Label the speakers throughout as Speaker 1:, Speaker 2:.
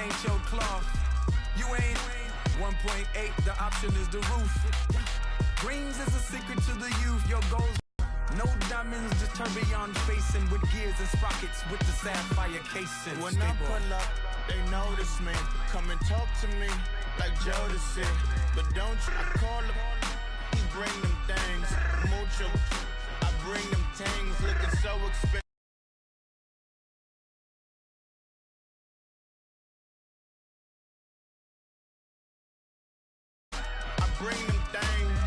Speaker 1: ain't your cloth. You ain't 1.8, the option is the roof. Dreams is a secret to the youth. Your goals, no diamonds, just turn beyond facing with gears and sprockets with the sapphire casing.
Speaker 2: When I pull up, they notice me. Come and talk to me like Jodeci. But don't you call them, he bring them things. Mucho, I bring them things looking so expensive. Bring them things.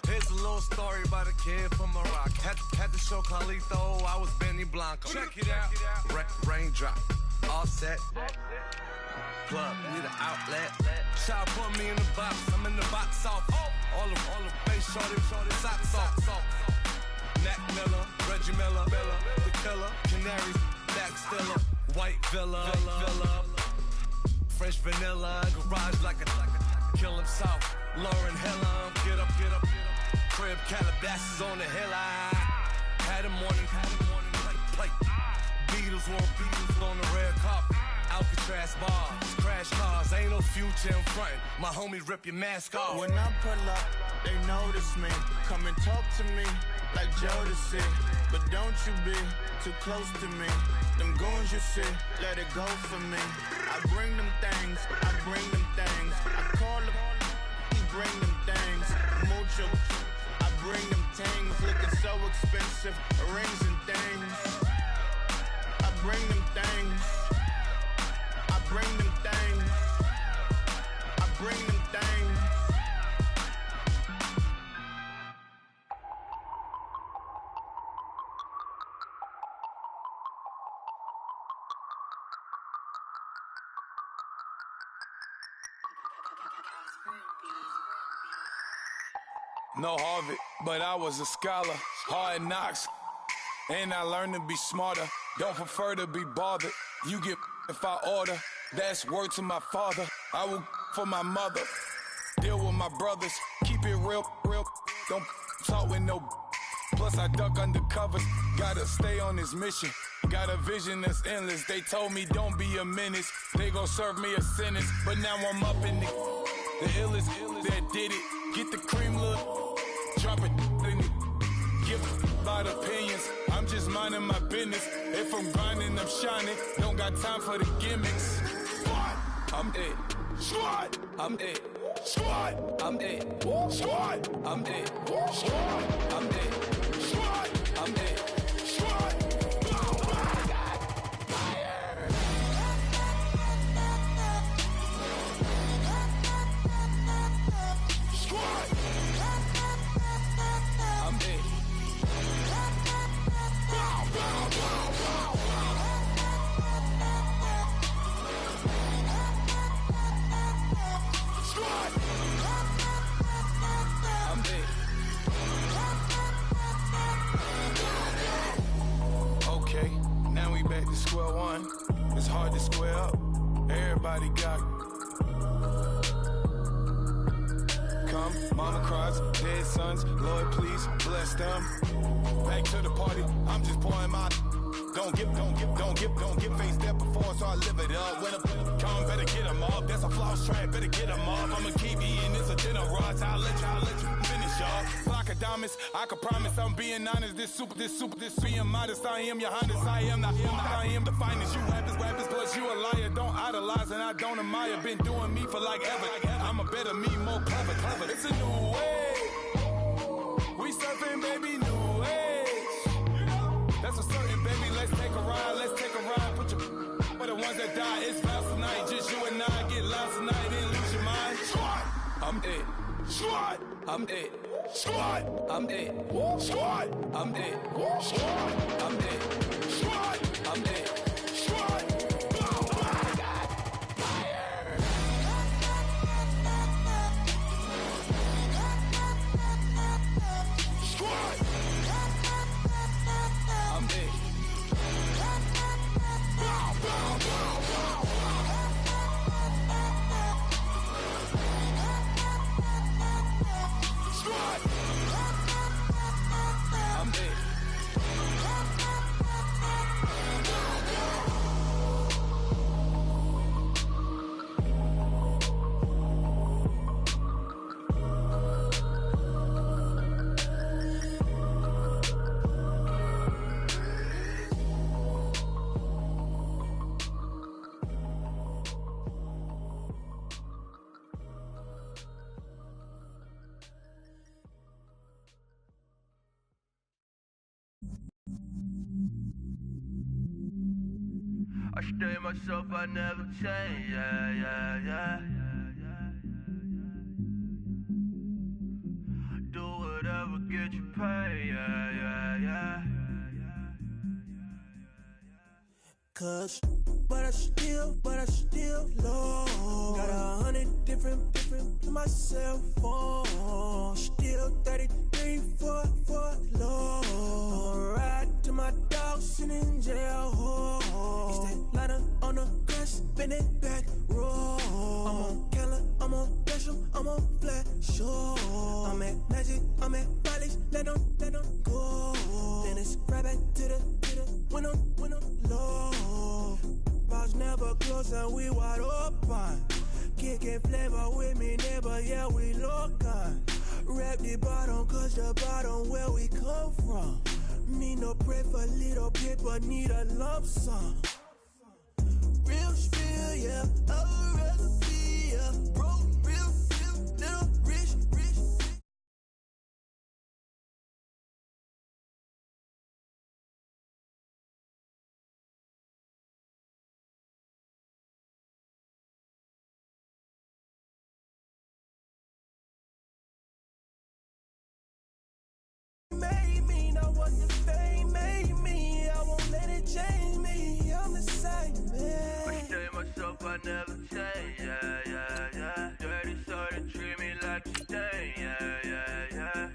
Speaker 3: Here's a little story about a kid from Morocco. Had to show Carlito I was Benny Blanco. Check it out. Raindrop, offset, plug, need an outlet. Shot put me in the box. I'm in the box off. All the face shorty, socks off. Nat Miller, Reggie Miller, the killer, Canaries, back stiller, white villa. Fresh vanilla, garage like a kill himself. Lauren Hill, get up. Crib Calabasas on the hill. I had a morning plate. Beatles on the red carpet. Alcatraz bars, crash cars, ain't no future in front. My homies rip your mask off.
Speaker 2: When I pull up, they notice me. Come and talk to me like Jodeci. But don't you be too close to me. Them goons you see, let it go for me. I bring them things, I call them, he bring them things. Mucho, I bring them things looking so expensive. Rings and things. I bring them things. I bring them things. I bring them things.
Speaker 4: No Harvard, but I was a scholar. Hard knocks, and I learned to be smarter. Don't prefer to be bothered. You get if I order. That's word to my father. I will for my mother. Deal with my brothers. Keep it real. Don't talk with no. Plus I duck under covers. Gotta stay on this mission. Got a vision that's endless. They told me don't be a menace. They gon' serve me a sentence. But now I'm up in the illest that did it. Get the cream look. Drop it in it. Give about opinions. I'm just minding my business. If I'm grinding, I'm shining. Don't got time for the gimmicks. I'm it. Squad. I'm it. Squad. I'm it. Squad. I'm it. Squad. I'm it. Squad. I'm it. Squad. Square one, it's hard to square up. Everybody got come, mama cries, dead sons. Lord, please bless them. Back to the party, I'm just pouring my. Don't get faced that before, so I live it up. When a come, better get them up. That's a floss track, better get them up. I'ma keep eating, it's a dinner rush. I'll let you finish up. Flock of diamonds, I can promise I'm being honest. This being modest. I am your highness, I am the finest. You rappers, plus you a liar. Don't idolize and I don't admire. Been doing me for like ever. I'm a better me, more clever. It's a new way. We surfing, baby, new age. That's a certain, baby. Let's take a ride. Put your for the ones that die. It's vows tonight. Just you and I get lost tonight. Didn't lose your mind. Squad. I'm it. Squad. I'm it. Squad. I'm it. Squad. I'm it. Squad. I'm it. Squad. I'm it. Squad.
Speaker 2: I stay myself, I never change, yeah. Do whatever, get you paid, yeah.
Speaker 5: Cause, but I still love. Got 100 different to my cell phone. Still 33 for love. I'ma ride to my dog sitting in jail. It's that ladder on the grass, spin it back, roll. I'm on Keller, I'm on Gresham, I'm on Flat Shore. I'm at Magic, I'm at Bally's, let them go. Then it's right back to the when I'm low. Bars never close and we wide open. Kicking flavor with me, neighbor, yeah, we local. Rap the bottom, cause the bottom where we come from. Me no pray for little paper, need a lump sum. Real spill, yeah, I'd rather be, yeah. Broke, real, little rich. Made me, not what the fame made me. I won't let it change me. I'm the same man.
Speaker 2: I stay myself, I never change, yeah. Dirty so they treat me like a stain, yeah.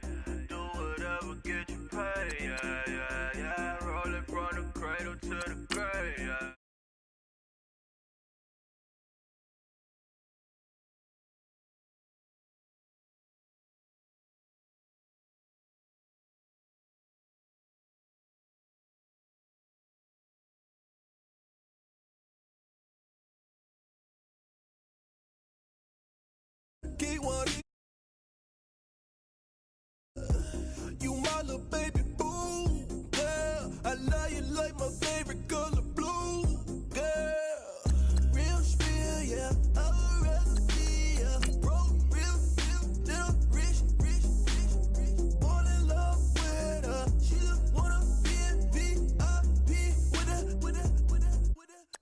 Speaker 2: Do whatever, get you paid, yeah. Rolling from the cradle to the grave, yeah.
Speaker 5: Keep one. You my little baby boo, girl. I love you like my favorite color blue, girl. Real spill, yeah. I'd rather be, yeah. Broke, real, little rich. Fall in love with her. She just wanna be in VIP with her.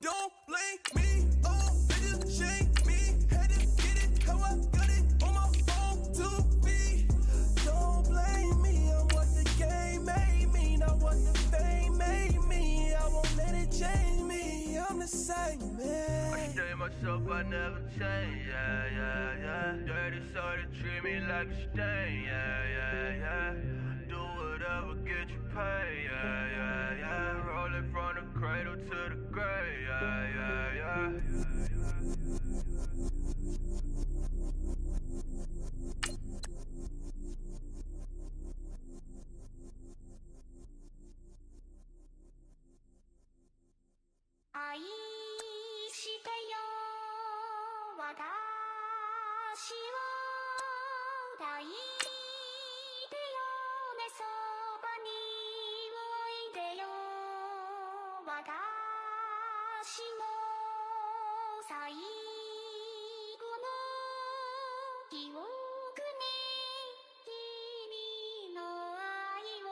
Speaker 5: Don't blame me, oh, they just shame me. Had to get it, how I got it on my phone to be. Don't blame me, I'm what the game made me, not what the fame made me. I won't let it change me, I'm the same man.
Speaker 2: I stay myself, I never change, yeah. Dirty so they treat me like a stain, yeah. Do whatever, get you paid, yeah. Rolling from the cradle to the grave, yeah.
Speaker 6: 愛してよ私を抱いてよねそばにおいでよ私の最後の記憶に君の愛を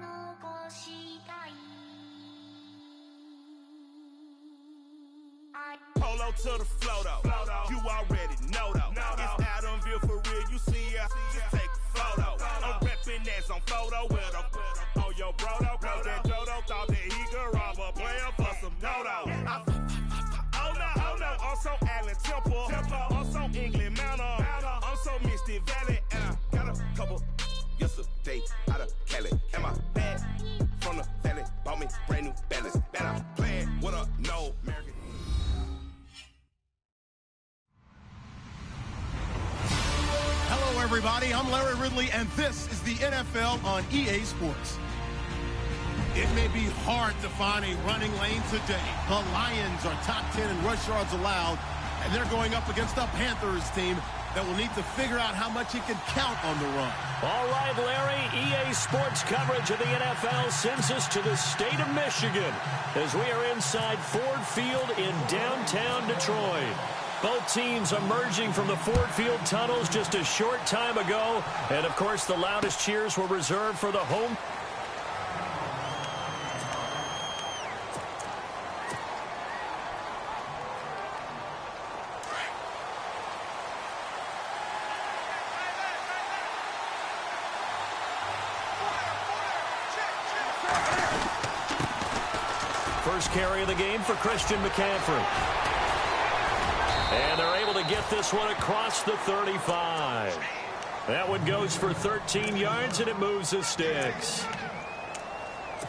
Speaker 6: 残したい
Speaker 4: Polo to the flow though. You already know though. It's Adamville for real. You see ya? Just take a photo. I'm reppin' as on photo with a on your brodo. Cause that Jodo thought that he could rob a player for some dodo. Oh no. Also Allen Temple. Also England Mountain. Also Misty Valley. And I got a couple yesterday out of Cali. And my bag from the valley bought me brand new balance. And I'm playing with a no American.
Speaker 7: Hello, everybody. I'm Larry Ridley, and this is the NFL on EA Sports. It may be hard to find a running lane today. The Lions are top 10 in rush yards allowed, and they're going up against a Panthers team that will need to figure out how much it can count on the run.
Speaker 8: All right, Larry, EA Sports coverage of the NFL sends us to the state of Michigan as we are inside Ford Field in downtown Detroit. Both teams emerging from the Ford Field tunnels just a short time ago. And, of course, the loudest cheers were reserved for the home. First carry of the game for Christian McCaffrey. And they're able to get this one across the 35. That one goes for 13 yards, and it moves the sticks.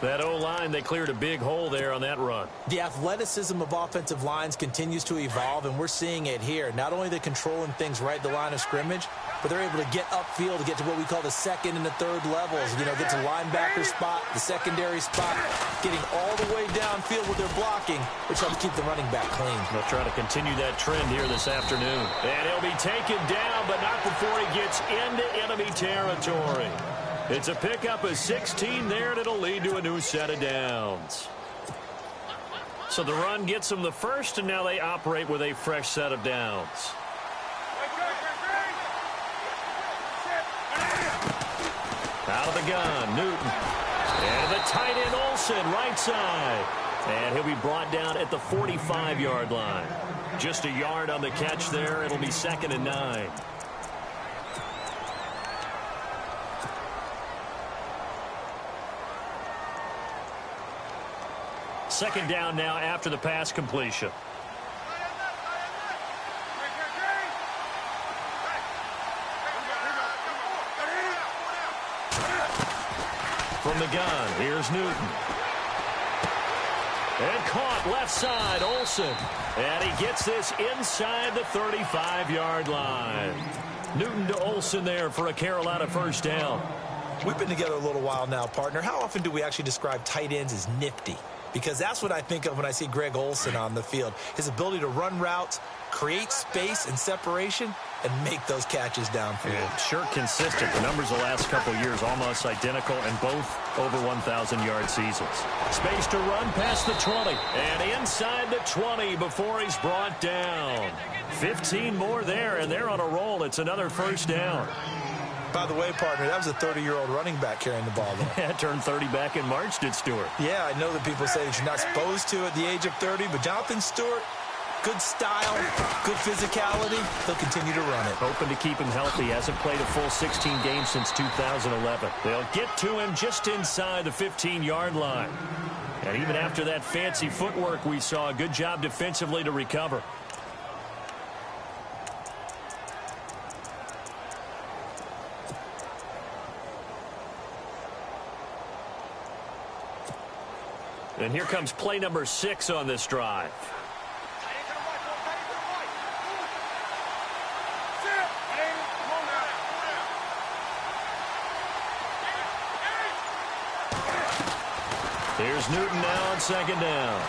Speaker 8: That O-line, they cleared a big hole there on that run.
Speaker 9: The athleticism of offensive lines continues to evolve, and we're seeing it here. Not only they're controlling things right at the line of scrimmage, but they're able to get upfield to get to what we call the second and the third levels. You know, get to linebacker spot, the secondary spot, getting all the way downfield with their blocking, which helps keep the running back clean.
Speaker 8: They'll try to continue that trend here this afternoon. And he'll be taken down, but not before he gets into enemy territory. It's a pickup of 16 there, and it'll lead to a new set of downs. So the run gets them the first, and now they operate with a fresh set of downs. Out of the gun, Newton. And the tight end Olsen, right side. And he'll be brought down at the 45-yard line. Just a yard on the catch there. It'll be 2nd and 9. Second down now after the pass completion. From the gun, here's Newton. And caught left side, Olsen. And he gets this inside the 35-yard line. Newton to Olsen there for a Carolina first down.
Speaker 9: We've been together a little while now, partner. How often do we actually describe tight ends as nifty? Because that's what I think of when I see Greg Olsen on the field. His ability to run routes, create space and separation, and make those catches downfield.
Speaker 8: Yeah, sure consistent. The numbers the last couple of years almost identical, and both over 1,000-yard seasons. Space to run past the 20. And inside the 20 before he's brought down. 15 more there, and they're on a roll. It's another first down.
Speaker 9: By the way, partner, that was a 30-year-old running back carrying the ball there.
Speaker 8: Yeah, turned 30 back in March, did Stewart.
Speaker 9: Yeah, I know that people say that you're not supposed to at the age of 30, but Jonathan Stewart, good style, good physicality, he'll continue to run it.
Speaker 8: Hoping to keep him healthy. Hasn't played a full 16 games since 2011. They'll get to him just inside the 15-yard line. And even after that fancy footwork we saw, a good job defensively to recover. And here comes play number 6 on this drive. Here's Newton now on second down.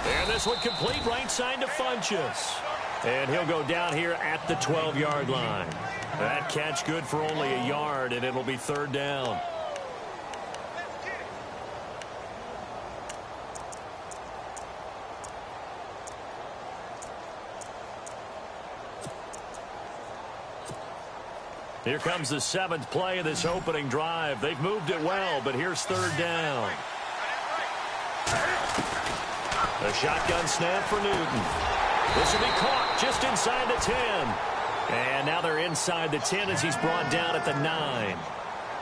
Speaker 8: And this one complete right side to Funchess. And he'll go down here at the 12-yard line. That catch good for only a yard, and it'll be third down. Here comes the 7th play of this opening drive. They've moved it well, but here's third down. A shotgun snap for Newton. This will be caught just inside the 10. And now they're inside the 10 as he's brought down at the 9.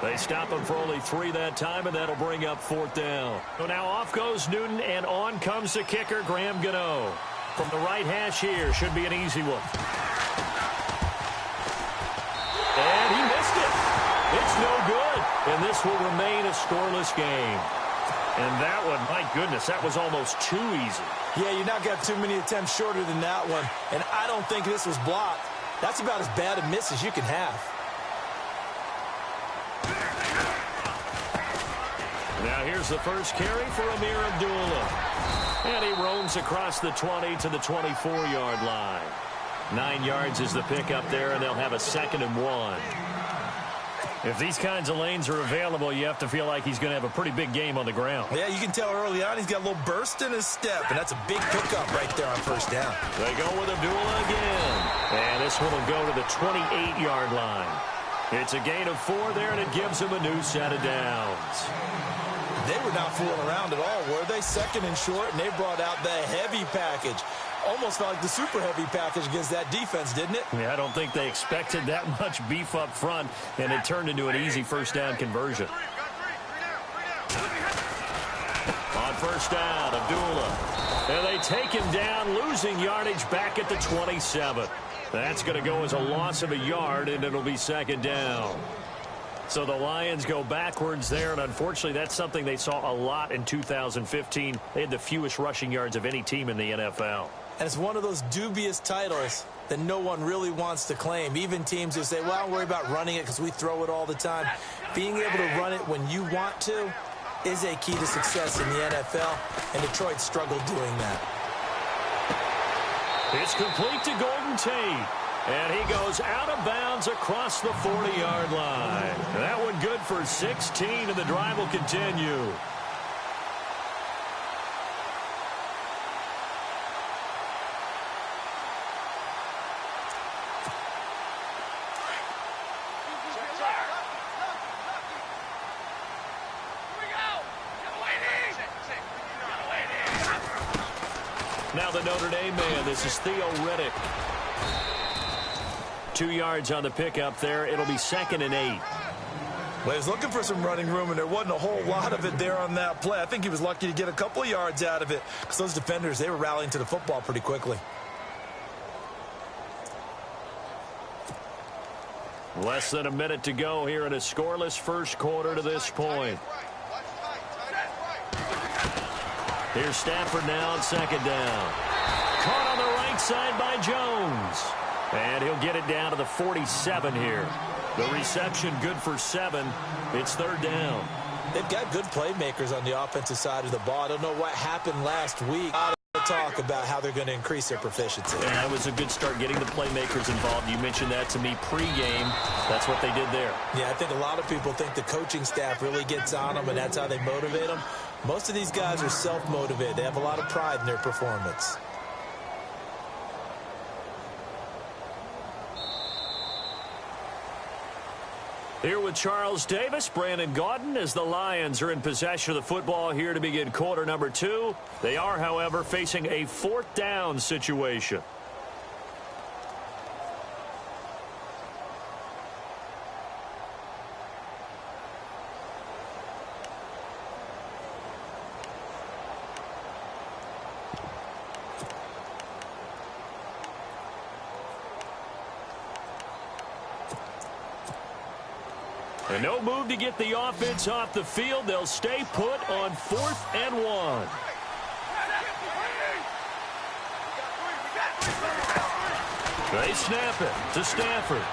Speaker 8: They stop him for only 3 that time, and that'll bring up fourth down. So now off goes Newton, and on comes the kicker, Graham Gano. From the right hash here, should be an easy one. And he missed it. It's no good. And this will remain a scoreless game. And that one, my goodness, that was almost too easy.
Speaker 9: Yeah, you're not got too many attempts shorter than that one. And I don't think this was blocked. That's about as bad a miss as you can have.
Speaker 8: Now here's the first carry for Amir Abdullah. And he roams across the 20 to the 24-yard line. 9 yards is the pickup there, and they'll have a 2nd and 1. If these kinds of lanes are available, you have to feel like he's going to have a pretty big game on the ground.
Speaker 9: Yeah, you can tell early on he's got a little burst in his step, and that's a big pickup right there on first down.
Speaker 8: They go with Abdullah again. And this one will go to the 28-yard line. It's a gain of 4 there, and it gives him a new set of downs.
Speaker 9: They were not fooling around at all, were they? 2nd and short, and they brought out the heavy package. Almost felt like the super heavy package against that defense, didn't it?
Speaker 8: Yeah, I don't think they expected that much beef up front, and it turned into an easy first down conversion. On first down, Abdullah. And they take him down, losing yardage back at the 27. That's going to go as a loss of a yard, and it'll be second down. So the Lions go backwards there, and unfortunately that's something they saw a lot in 2015. They had the fewest rushing yards of any team in the NFL.
Speaker 9: And it's one of those dubious titles that no one really wants to claim. Even teams who say, well, don't worry about running it because we throw it all the time. Being able to run it when you want to is a key to success in the NFL, and Detroit struggled doing that.
Speaker 8: It's complete to Golden Tate. And he goes out of bounds across the 40-yard line. That one good for 16, and the drive will continue. Now the Notre Dame man, this is Theo Riddick. 2 yards on the pickup there. It'll be 2nd and 8.
Speaker 9: Well, he was looking for some running room, and there wasn't a whole lot of it there on that play. I think he was lucky to get a couple of yards out of it because those defenders, they were rallying to the football pretty quickly.
Speaker 8: Less than a minute to go here in a scoreless first quarter to this point. Here's Stafford now on second down. Caught on the right side by Jones. And he'll get it down to the 47 here. The reception good for 7. It's third down.
Speaker 9: They've got good playmakers on the offensive side of the ball. I don't know what happened last week. I don't talk about how they're going to increase their proficiency.
Speaker 8: And that was a good start, getting the playmakers involved. You mentioned that to me pregame. That's what they did there.
Speaker 9: Yeah, I think a lot of people think the coaching staff really gets on them, and that's how they motivate them. Most of these guys are self-motivated. They have a lot of pride in their performance.
Speaker 8: Here with Charles Davis, Brandon Gaudin, as the Lions are in possession of the football here to begin quarter number 2. They are, however, facing a 4th down situation. And no move to get the offense off the field. They'll stay put on 4th and 1. They snap it to Stafford.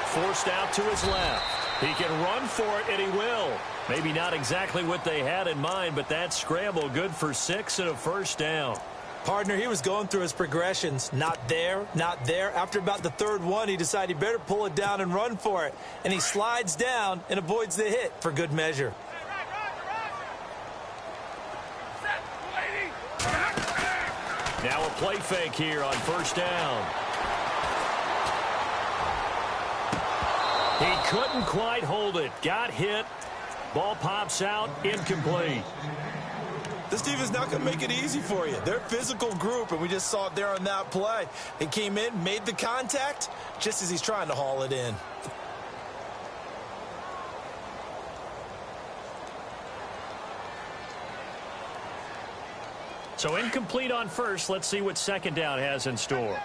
Speaker 8: Forced out to his left. He can run for it, and he will. Maybe not exactly what they had in mind, but that scramble good for 6 and a first down.
Speaker 9: Partner, he was going through his progressions. Not there, not there. After about the 3rd one, he decided he better pull it down and run for it. And he slides down and avoids the hit for good measure.
Speaker 8: Now a play fake here on first down. He couldn't quite hold it. Got hit. Ball pops out. Incomplete.
Speaker 9: This team is not going to make it easy for you. They're a physical group, and we just saw it there on that play. He came in, made the contact, just as he's trying to haul it in.
Speaker 8: So incomplete on first. Let's see what second down has in store.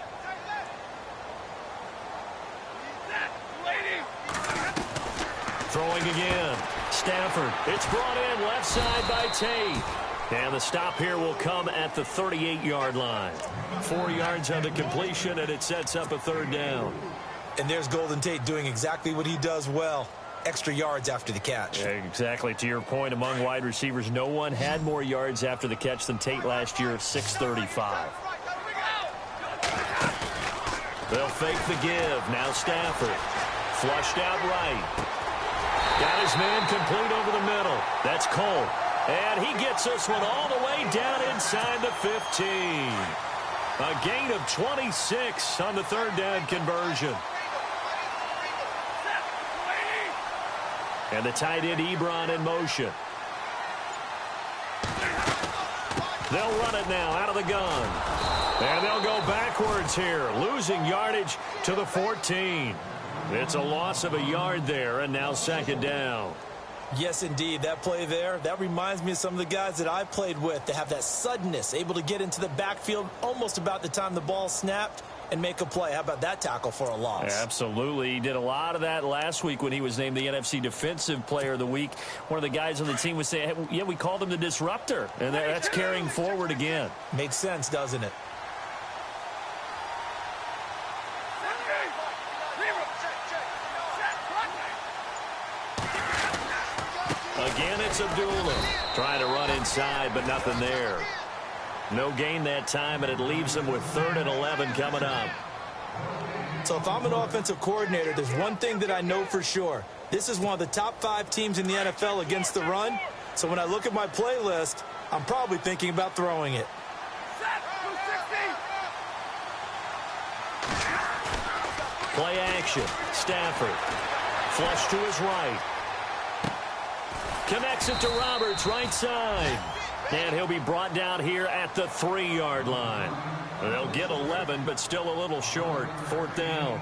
Speaker 8: Throwing again. Stafford. It's brought in left side by Tate. And the stop here will come at the 38-yard line. 4 yards on the completion, and it sets up a third down.
Speaker 9: And there's Golden Tate doing exactly what he does well. Extra yards after the catch.
Speaker 8: Exactly. To your point, among wide receivers, no one had more yards after the catch than Tate last year at 635. They'll fake the give. Now Stafford. Flushed out right. Got his man complete over the middle. That's Cole. And he gets this one all the way down inside the 15. A gain of 26 on the third down conversion. And the tight end Ebron in motion. They'll run it now out of the gun. And they'll go backwards here, losing yardage to the 14. It's a loss of a yard there, and now second down.
Speaker 9: Yes, indeed. That play there, that reminds me of some of the guys that I played with. They have that suddenness, able to get into the backfield almost about the time the ball snapped and make a play. How about that tackle for a loss?
Speaker 8: Absolutely. He did a lot of that last week when he was named the NFC Defensive Player of the Week. One of the guys on the team was saying, hey, yeah, we called him the disruptor, and that's carrying forward again.
Speaker 9: Makes sense, doesn't it?
Speaker 8: Again, it's Abdullah trying to run inside, but nothing there. No gain that time, and it leaves them with 3rd and 11 coming up.
Speaker 9: So if I'm an offensive coordinator, there's one thing that I know for sure. This is one of the top 5 teams in the NFL against the run. So when I look at my playlist, I'm probably thinking about throwing it.
Speaker 8: Play action. Stafford. Flush to his right. Connects it to Roberts, right side. And he'll be brought down here at the 3-yard line. They'll get 11, but still a little short. 4th down.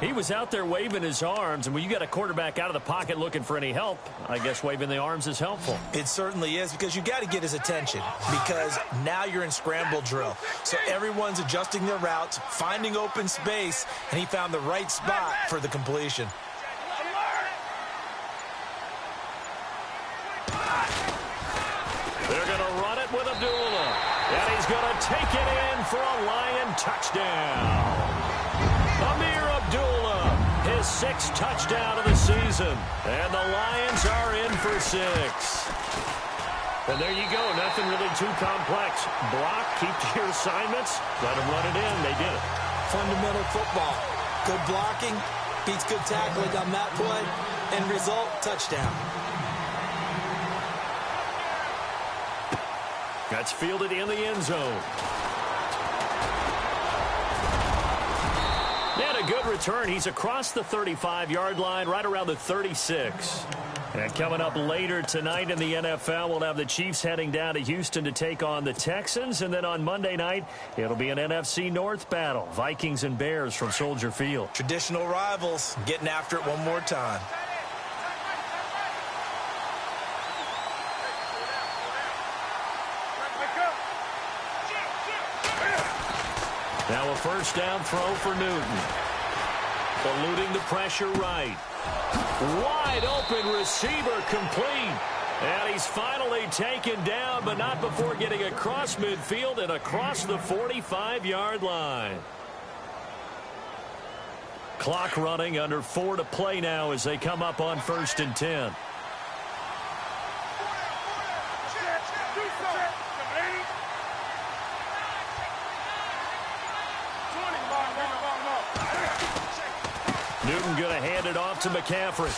Speaker 8: He was out there waving his arms, and when you got a quarterback out of the pocket looking for any help, I guess waving the arms is helpful.
Speaker 9: It certainly is, because you got to get his attention, because now you're in scramble drill. So everyone's adjusting their routes, finding open space, and he found the right spot for the completion.
Speaker 8: They're going to run it with Abdullah. And he's going to take it in for a Lion touchdown. Amir Abdullah, his 6th touchdown of the season. And the Lions are in for 6. And there you go. Nothing really too complex. Block, keep to your assignments, let them run it in. They did it.
Speaker 9: Fundamental football. Good blocking, beats good tackling on that play, and result, touchdown.
Speaker 8: That's fielded in the end zone. And a good return. He's across the 35-yard line, right around the 36. And coming up later tonight in the NFL, we'll have the Chiefs heading down to Houston to take on the Texans. And then on Monday night, it'll be an NFC North battle. Vikings and Bears from Soldier Field.
Speaker 9: Traditional rivals getting after it one more time.
Speaker 8: Now a first down throw for Newton. Eluding the pressure right. Wide open receiver complete. And he's finally taken down, but not before getting across midfield and across the 45-yard line. Clock running, under 4 to play now as they come up on 1st and 10. Newton going to hand it off to McCaffrey.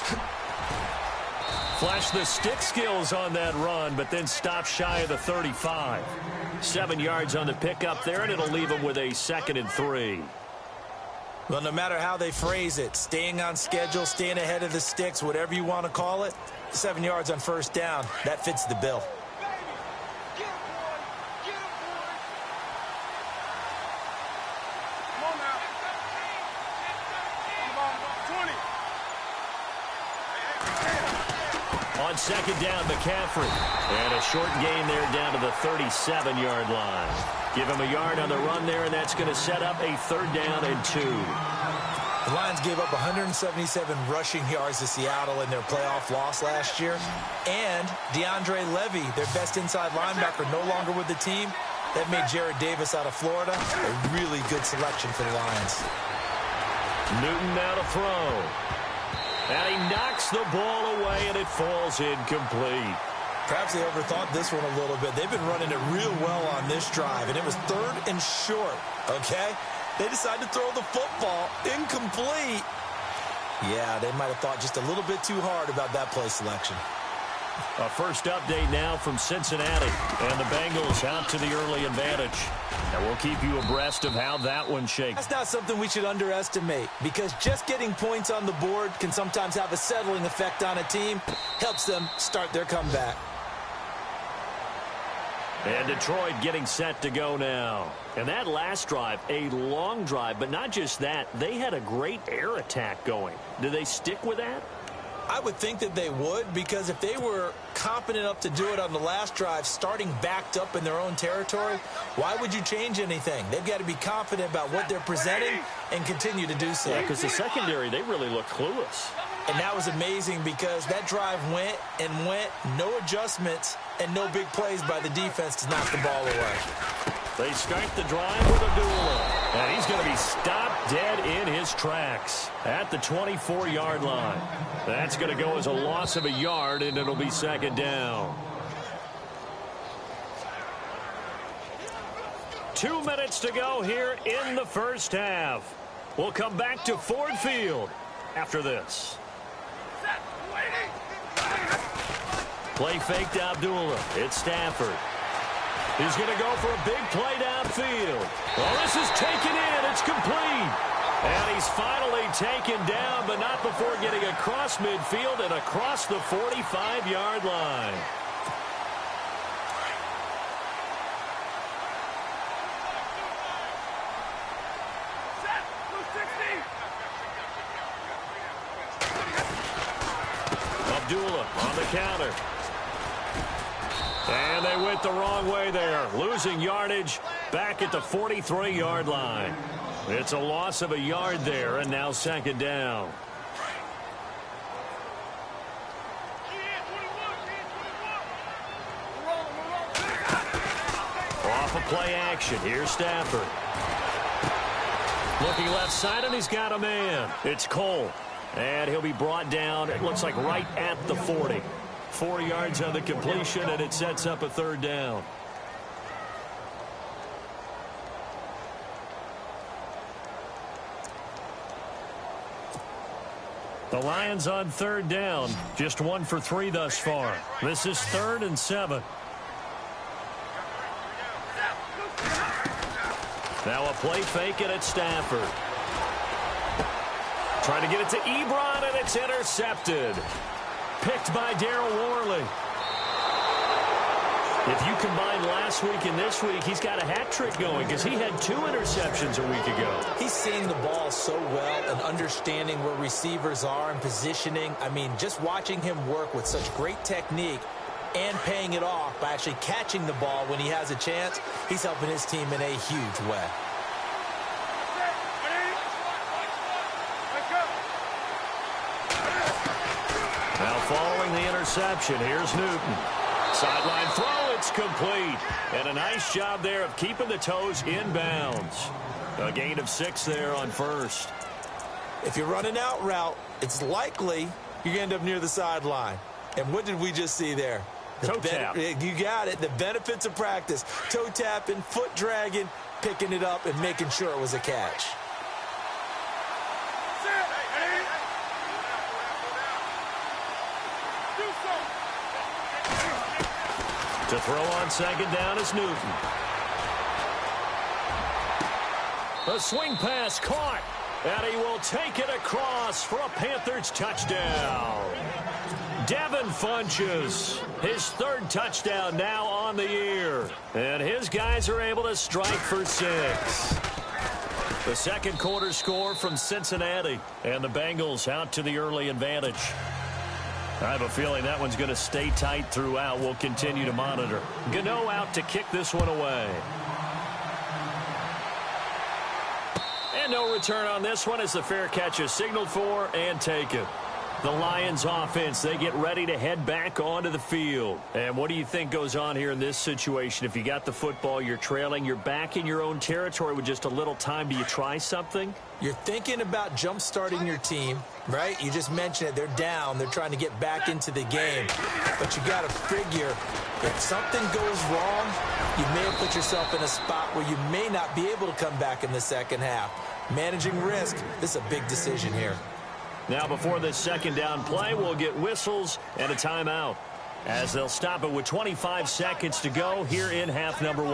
Speaker 8: Flash the stick skills on that run, but then stop shy of the 35. 7 yards on the pickup there, and it'll leave him with a 2nd and 3.
Speaker 9: Well, no matter how they phrase it, staying on schedule, staying ahead of the sticks, whatever you want to call it, 7 yards on 1st down, that fits the bill.
Speaker 8: On 2nd down, McCaffrey. And a short gain there down to the 37-yard line. Give him a yard on the run there, and that's going to set up a 3rd down and 2.
Speaker 9: The Lions gave up 177 rushing yards to Seattle in their playoff loss last year. And DeAndre Levy, their best inside linebacker, no longer with the team. That made Jared Davis out of Florida a really good selection for the Lions.
Speaker 8: Newton now to throw. And he knocks the ball away, and it falls incomplete.
Speaker 9: Perhaps they overthought this one a little bit. They've been running it real well on this drive, and it was 3rd and short, okay? They decided to throw the football incomplete. Yeah, they might have thought just a little bit too hard about that play selection.
Speaker 8: A first update now from Cincinnati, and the Bengals out to the early advantage. And we'll keep you abreast of how that one shakes.
Speaker 9: That's not something we should underestimate, because just getting points on the board can sometimes have a settling effect on a team. Helps them start their comeback.
Speaker 8: And Detroit getting set to go now. And that last drive, a long drive, but not just that. They had a great air attack going. Do they stick with that?
Speaker 9: I would think that they would, because if they were competent enough to do it on the last drive, starting backed up in their own territory, why would you change anything? They've got to be confident about what they're presenting and continue to do so.
Speaker 8: Yeah, because the secondary, they really look clueless.
Speaker 9: And that was amazing because that drive went and went, no adjustments, and no big plays by the defense to knock the ball away.
Speaker 8: They start the drive with Abdullah, and he's going to be stopped dead in his tracks at the 24-yard line. That's going to go as a loss of a yard, and it'll be second down. 2 minutes to go here in the first half. We'll come back to Ford Field after this. Play fake to Abdullah. It's Stafford. He's going to go for a big play downfield. Well, this is taken in. It's complete. And he's finally taken down, but not before getting across midfield and across the 45-yard line. Abdullah on the counter. And they went the wrong way there, losing yardage back at the 43-yard line. It's a loss of a yard there, and now second down. Off of play action, here's Stafford. Looking left side, and he's got a man. It's Cole. And he'll be brought down, it looks like right at the 40. 4 yards on the completion, and it sets up a third down. The Lions on third down, just 1 for 3 thus far. This is 3rd and 7. Now a play fake, and it's Stafford. Trying to get it to Ebron, and it's intercepted. Picked by Darryl Worley. If you combine last week and this week, he's got a hat trick going because he had 2 interceptions a week ago.
Speaker 9: He's seeing the ball so well and understanding where receivers are and positioning. I mean, just watching him work with such great technique and paying it off by actually catching the ball when he has a chance, he's helping his team in a huge way.
Speaker 8: Now following the interception, here's Newton. Sideline throw, it's complete. And a nice job there of keeping the toes in bounds. A gain of 6 there on first.
Speaker 9: If you're running out route, it's likely you're going to end up near the sideline. And what did we just see there?
Speaker 8: Toe tap.
Speaker 9: You got it. The benefits of practice. Toe tapping, foot dragging, picking it up, and making sure it was a catch.
Speaker 8: To throw on second down is Newton. A swing pass caught, and he will take it across for a Panthers touchdown. Devin Funches, his 3rd touchdown now on the year. And his guys are able to strike for 6. The second quarter score from Cincinnati, and the Bengals out to the early advantage. I have a feeling that one's going to stay tight throughout. We'll continue to monitor. Gano out to kick this one away. And no return on this one as the fair catch is signaled for and taken. The Lions offense, they get ready to head back onto the field. And what do you think goes on here in this situation? If you got the football, you're trailing, you're back in your own territory with just a little time. Do you try something?
Speaker 9: You're thinking about jump-starting your team, right? You just mentioned it. They're down. They're trying to get back into the game. But you got to figure if something goes wrong, you may have put yourself in a spot where you may not be able to come back in the second half. Managing risk, this is a big decision here.
Speaker 8: Now, before this second down play, we'll get whistles and a timeout as they'll stop it with 25 seconds to go here in half number 1.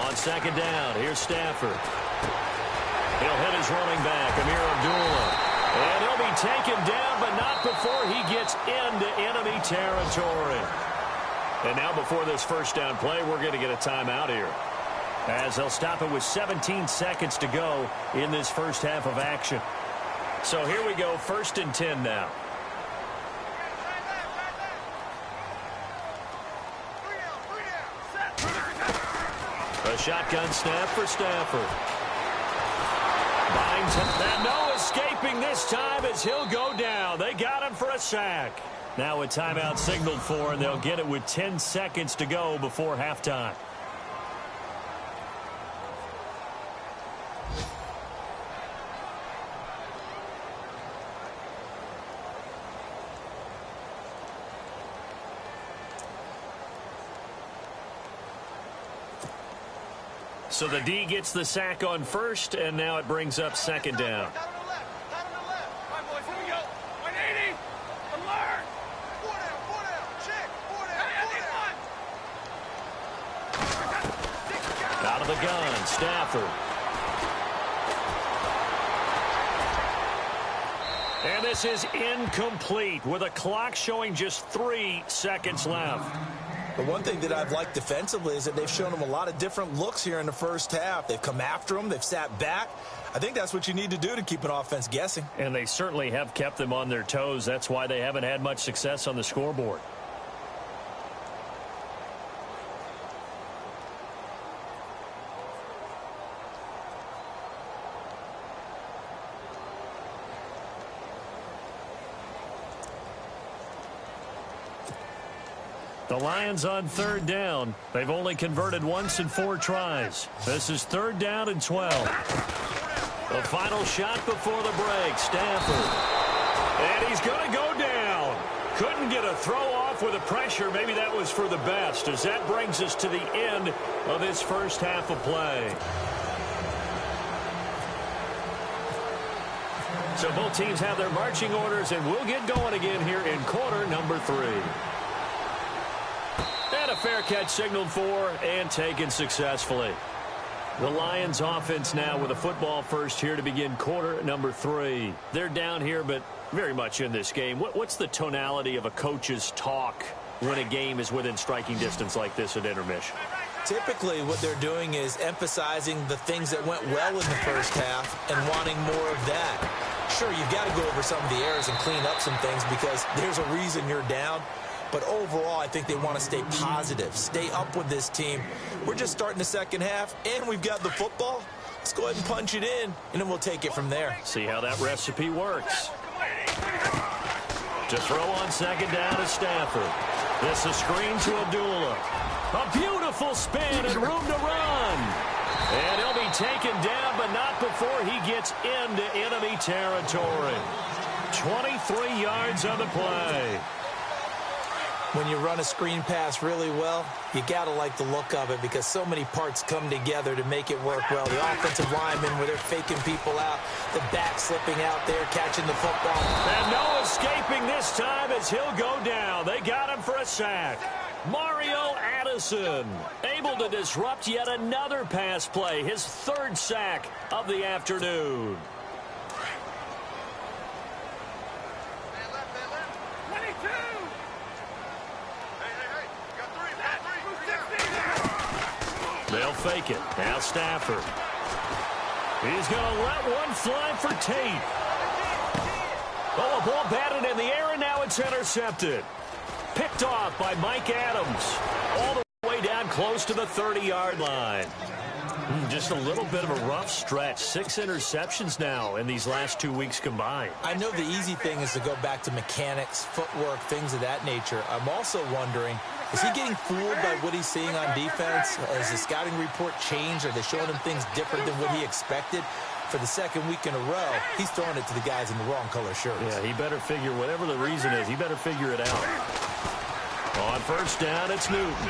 Speaker 8: On second down, here's Stafford. He'll hit his running back, Amir Abdullah. And he'll be taken down, but not before he gets into enemy territory. And now before this first down play, we're going to get a timeout here. as they'll stop it with 17 seconds to go in this first half of action. So here we go, 1st and 10 now. A shotgun snap for Stafford. And no escaping this time as he'll go down. They got him for a sack. Now a timeout signaled for, and they'll get it with 10 seconds to go before halftime. So the D gets the sack on 1st, and now it brings up 2nd down. Out of the gun, Stafford. And this is incomplete with a clock showing just 3 seconds left.
Speaker 9: The one thing that I've liked defensively is that they've shown them a lot of different looks here in the first half. They've come after them. They've sat back. I think that's what you need to do to keep an offense guessing.
Speaker 8: And they certainly have kept them on their toes. That's why they haven't had much success on the scoreboard. The Lions on 3rd down. They've only converted once in 4 tries. This is 3rd down and 12. The final shot before the break, Stafford. And he's going to go down. Couldn't get a throw off with the pressure. Maybe that was for the best, as that brings us to the end of this first half of play. So both teams have their marching orders, and we'll get going again here in quarter number 3. And a fair catch signaled for and taken successfully. The Lions offense now with a football first here to begin quarter number 3. They're down here, but very much in this game. What's the tonality of a coach's talk when a game is within striking distance like this at intermission?
Speaker 9: Typically, what they're doing is emphasizing the things that went well in the first half and wanting more of that. Sure, you've got to go over some of the errors and clean up some things because there's a reason you're down. But overall, I think they want to stay positive, stay up with this team. We're just starting the second half, and we've got the football. Let's go ahead and punch it in, and then we'll take it from there.
Speaker 8: See how that recipe works. To throw on 2nd down is Stafford. This is screen to Abdullah. A beautiful spin and room to run. And he'll be taken down, but not before he gets into enemy territory. 23 yards on the play.
Speaker 9: When you run a screen pass really well, you got to like the look of it because so many parts come together to make it work well. The offensive linemen where they're faking people out, the back slipping out there, catching the football.
Speaker 8: And no escaping this time as he'll go down. They got him for a sack. Mario Addison able to disrupt yet another pass play, his 3rd sack of the afternoon. They'll fake it. Now Stafford. He's going to let one fly for Tate. Oh, a ball batted in the air, and now it's intercepted. Picked off by Mike Adams. All the way down close to the 30-yard line. Just a little bit of a rough stretch. 6 interceptions now in these last 2 weeks combined.
Speaker 9: I know the easy thing is to go back to mechanics, footwork, things of that nature. I'm also wondering, is he getting fooled by what he's seeing on defense? Has the scouting report changed? Are they showing him things different than what he expected? For the 2nd week in a row, he's throwing it to the guys in the wrong color shirts.
Speaker 8: Yeah, he better figure, whatever the reason is, he better figure it out. On 1st down, it's Newton.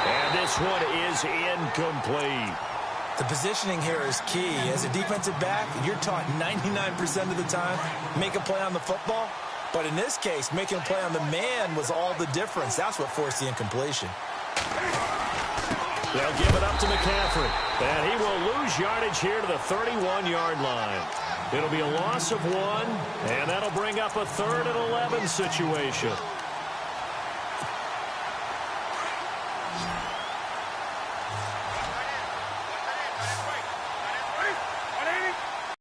Speaker 8: And this one is incomplete.
Speaker 9: The positioning here is key. As a defensive back, you're taught 99% of the time, make a play on the football. But in this case, making a play on the man was all the difference. That's what forced the incompletion.
Speaker 8: They'll give it up to McCaffrey. And he will lose yardage here to the 31-yard line. It'll be a loss of 1, and that'll bring up a 3rd and 11 situation.